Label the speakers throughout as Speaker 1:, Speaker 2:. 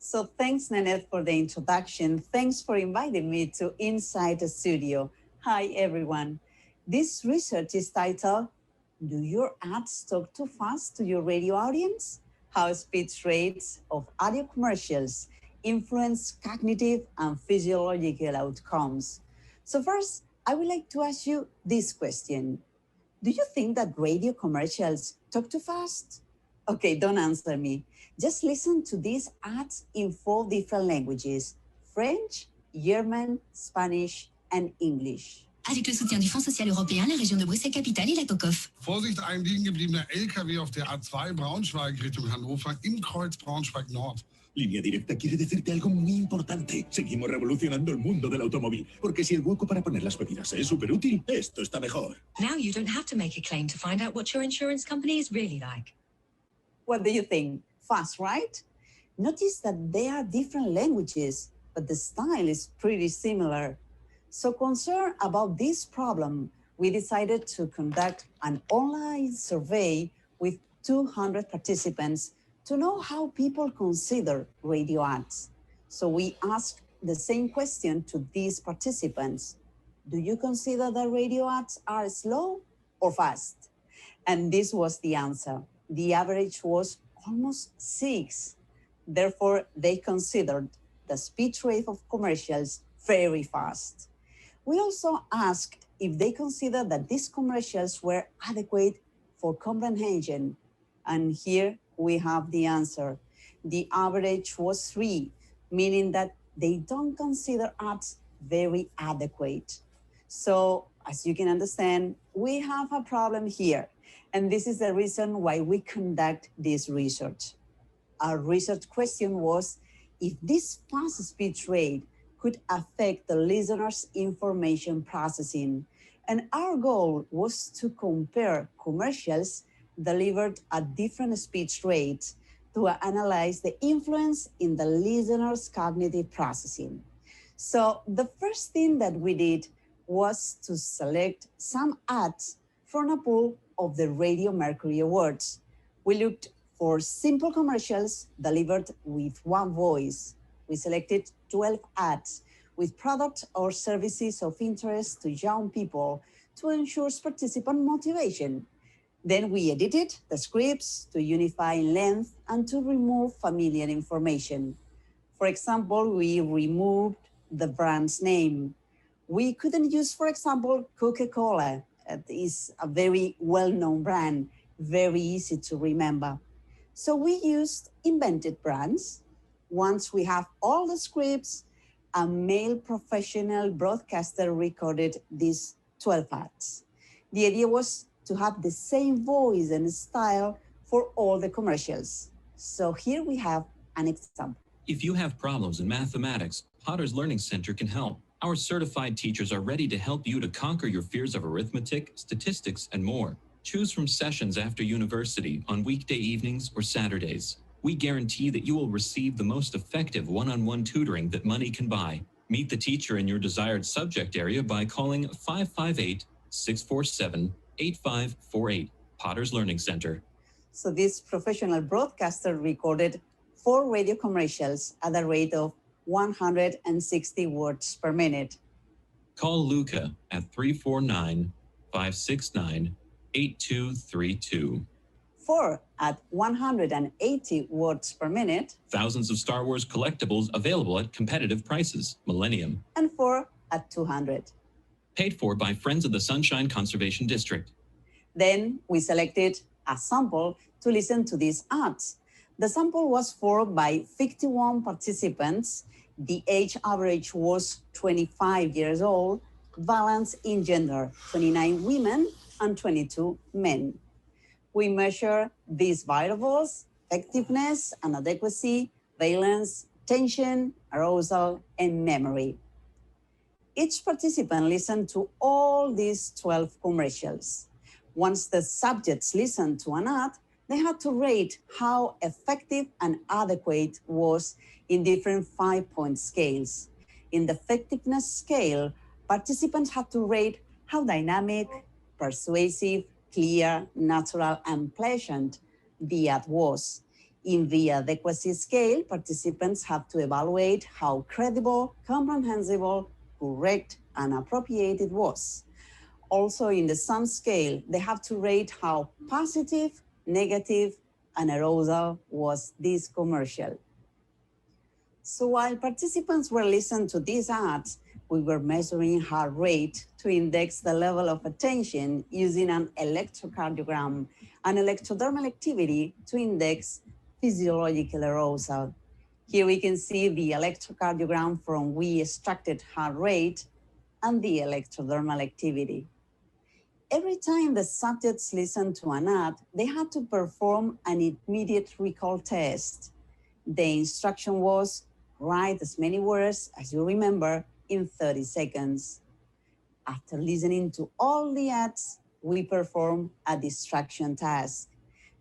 Speaker 1: So thanks, Nanette, for the introduction. Thanks for inviting me to Inside the Studio. Hi, everyone. This research is titled, Do Your Ads Talk Too Fast to Your Radio Audience? How speech rates of audio commercials influence cognitive and physiological outcomes. So first, I would like to ask you this question. Do you think that radio commercials talk too fast? Okay, don't answer me. Just listen to these ads in 4 different languages: French, German, Spanish, and English.
Speaker 2: Avec le soutien du Fonds social européen, la région de Bruxelles-Capitale et la COCOF.
Speaker 3: Vorsicht, ein liegen gebliebener LKW auf der A2 Braunschweig Richtung Hannover im Kreuz Braunschweig Nord.
Speaker 4: Línea Directa quiere decirte algo muy importante. Seguimos revolucionando el mundo del automóvil, porque si el hueco para poner las bebidas es súper útil, esto está mejor.
Speaker 5: Now you don't have to make a claim to find out what your insurance company is really like.
Speaker 1: What do you think? Fast, right? Notice that they are different languages, but the style is pretty similar. So concerned about this problem, we decided to conduct an online survey with 200 participants to know how people consider radio ads. So we asked the same question to these participants. Do you consider that radio ads are slow or fast? And this was the answer. The average was almost 6. Therefore, they considered the speech rate of commercials very fast. We also asked if they considered that these commercials were adequate for comprehension. And here we have the answer. The average was 3, meaning that they don't consider ads very adequate. So as you can understand, we have a problem here. And this is the reason why we conduct this research. Our research question was if this fast speech rate could affect the listener's information processing. And our goal was to compare commercials delivered at different speech rates to analyze the influence in the listener's cognitive processing. So the first thing that we did was to select some ads from a pool of the Radio Mercury Awards. We looked for simple commercials delivered with one voice. We selected 12 ads with products or services of interest to young people to ensure participant motivation. Then we edited the scripts to unify in length and to remove familiar information. For example, we removed the brand's name. We couldn't use, for example, Coca-Cola. It is a very well-known brand, very easy to remember. So we used invented brands. Once we have all the scripts, a male professional broadcaster recorded these 12 ads. The idea was to have the same voice and style for all the commercials. So here we have an example.
Speaker 6: If you have problems in mathematics, Potter's Learning Center can help. Our certified teachers are ready to help you to conquer your fears of arithmetic, statistics, and more. Choose from sessions after university on weekday evenings or Saturdays. We guarantee that you will receive the most effective one-on-one tutoring that money can buy. Meet the teacher in your desired subject area by calling 558-647-8548, Potter's Learning Center.
Speaker 1: So this professional broadcaster recorded 4 radio commercials at a rate of 160 words per minute.
Speaker 6: Call Luca at 349-569-8232.
Speaker 1: 4 at 180 words per minute.
Speaker 6: Thousands of Star Wars collectibles available at competitive prices. Millennium.
Speaker 1: And 4 at 200.
Speaker 6: Paid for by Friends of the Sunshine Conservation District.
Speaker 1: Then we selected a sample to listen to these ads. The sample was formed by 51 participants. The age average was 25 years old, balanced in gender, 29 women and 22 men. We measure these variables: effectiveness and adequacy, valence, tension, arousal, and memory. Each participant listened to all these 12 commercials. Once the subjects listened to an ad, they had to rate how effective and adequate was in different 5-point scales. In the effectiveness scale, participants had to rate how dynamic, persuasive, clear, natural, and pleasant the ad was. In the adequacy scale, participants have to evaluate how credible, comprehensible, correct, and appropriate it was. Also, in the SUM scale, they have to rate how positive, negative, and arousal was this commercial. So while participants were listening to these ads, we were measuring heart rate to index the level of attention using an electrocardiogram and electrodermal activity to index physiological arousal. Here we can see the electrocardiogram from we extracted heart rate and the electrodermal activity. Every time the subjects listened to an ad, they had to perform an immediate recall test. The instruction was write as many words as you remember in 30 seconds. After listening to all the ads, we performed a distraction task.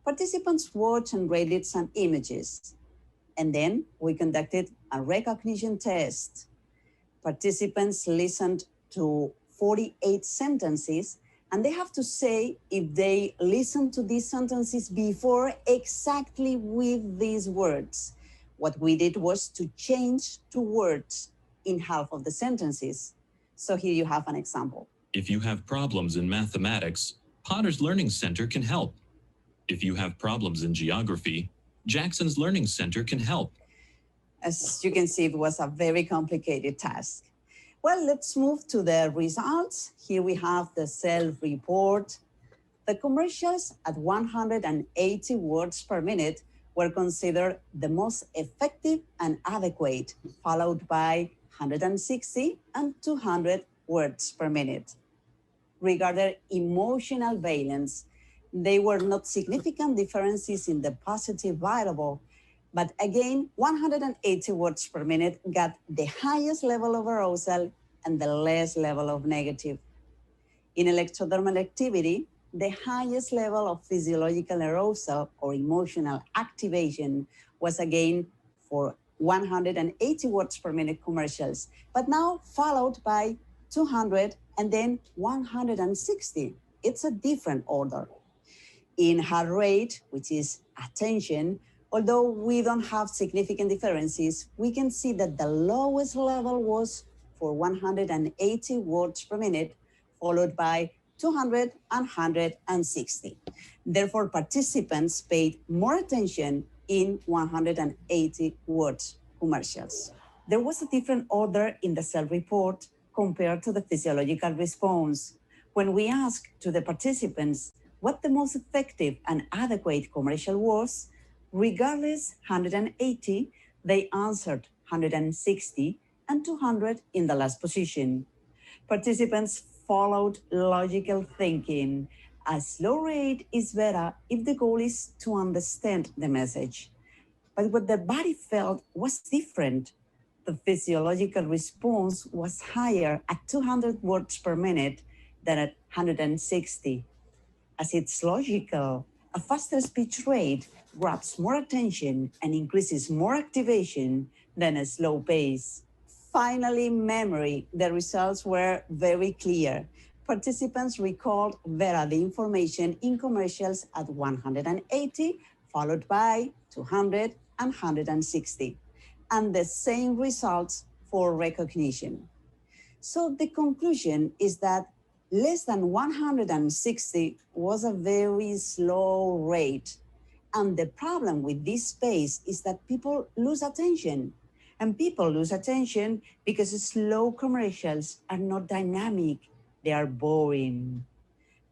Speaker 1: Participants watched and rated some images, and then we conducted a recognition test. Participants listened to 48 sentences, and they have to say if they listened to these sentences before exactly with these words. What we did was to change two words in half of the sentences. So here you have an example.
Speaker 6: If you have problems in mathematics, Potter's Learning Center can help. If you have problems in geography, Jackson's Learning Center can help.
Speaker 1: As you can see, it was a very complicated task. Well, let's move to the results. Here we have the self-report. The commercials at 180 words per minute were considered the most effective and adequate, followed by 160 and 200 words per minute. Regarding emotional valence, there were not significant differences in the positive variable, but again, 180 words per minute got the highest level of arousal and the less level of negative. In electrodermal activity, the highest level of physiological arousal or emotional activation was again for 180 words per minute commercials, but now followed by 200 and then 160. It's a different order. In heart rate, which is attention, although we don't have significant differences, we can see that the lowest level was for 180 words per minute, followed by 200 and 160. Therefore, participants paid more attention in 180 words commercials. There was a different order in the self-report compared to the physiological response. When we asked to the participants what the most effective and adequate commercial was, regardless 180, they answered 160 and 200 in the last position. Participants followed logical thinking. A slow rate is better if the goal is to understand the message. But what the body felt was different. The physiological response was higher at 200 words per minute than at 160. As it's logical, a faster speech rate grabs more attention and increases more activation than a slow pace. Finally, memory. The results were very clear. Participants recalled better the information in commercials at 180, followed by 200 and 160, and the same results for recognition. So the conclusion is that less than 160 was a very slow rate. And the problem with this space is that people lose attention. And people lose attention because slow commercials are not dynamic, they are boring.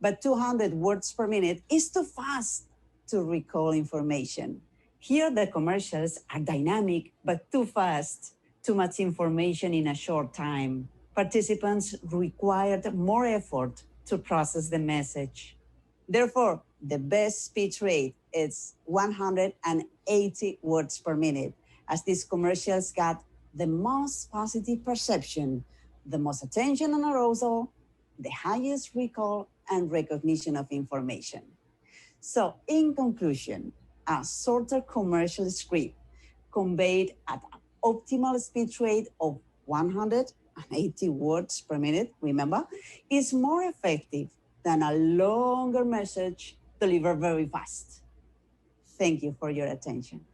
Speaker 1: But 200 words per minute is too fast to recall information. Here the commercials are dynamic, but too fast, too much information in a short time. Participants required more effort to process the message. Therefore, the best speech rate is 180 words per minute, as these commercials got the most positive perception, the most attention and arousal, the highest recall and recognition of information. So in conclusion, a shorter commercial script conveyed at an optimal speech rate of 180 words per minute, remember, is more effective than a longer message delivered very fast. Thank you for your attention.